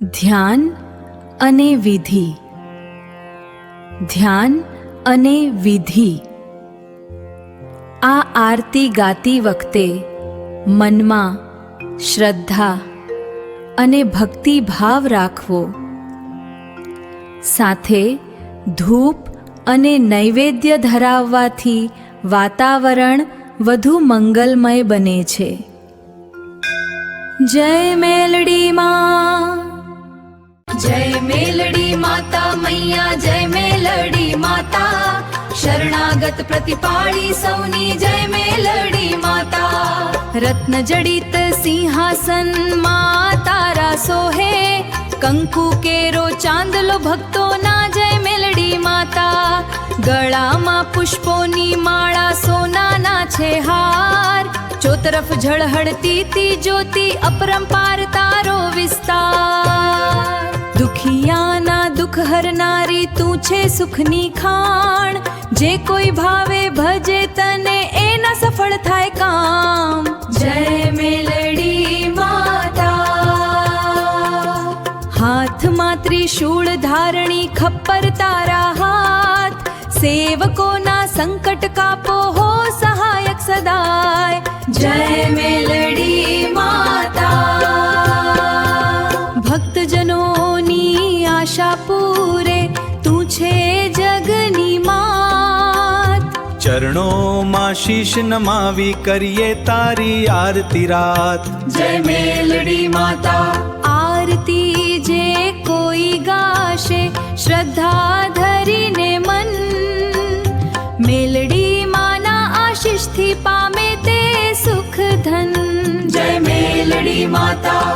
ધ્યાન અને વિધિ. ધ્યાન અને વિધિ. આ આરતી ગાતી વખતે મનમાં શ્રદ્ધા અને ભક્તિભાવ રાખવો. સાથે ધૂપ અને નૈવેદ્ય ધરાવવાથી વાતાવરણ વધુ મંગલમય બને છે. જય મેલડી માં, જય મેલડી માતા મૈયા, જય મેલડી માતા. શરણાગત પ્રતિપાળી સૌની જય મેલડી માતા. રત્ન જડિત સિંહાસન માં તારા સોહે, કંકુ કેરો ચાંદલો ભક્તોના જય મેલડી માતા. ગળામાં પુષ્પોની માળા સોનાના છે હાર, ચોતરફ ઝળહળતી તી જ્યોતિ અપરંપાર તારો વિસ્તાર. દુખિયાના દુઃખ હરનારી તું છે સુખની ખાણ, જે કોઈ ભાવે ભજે તને એના સફળ થાય કામ. જય મેલડી માતા. હાથમાં ત્રિશૂળ ધારણી ખપ્પર તારા હાથ, સેવકોના સંકટ કાપો હો સહાયક સદાય. જય મેલડી માતા. ભક્તજનોની આશા પૂરે તું છે જગની માત. ચરણોમાં શીશ નમાવી કરીએ તારી આરતી રાત. જય મેલડી માતા. આરતી જે કોઈ ગાશે શ્રદ્ધા ધરીને મન, મેલડી માના આશીષથી પામે તે સુખ ધન. જય મેલડી માતા.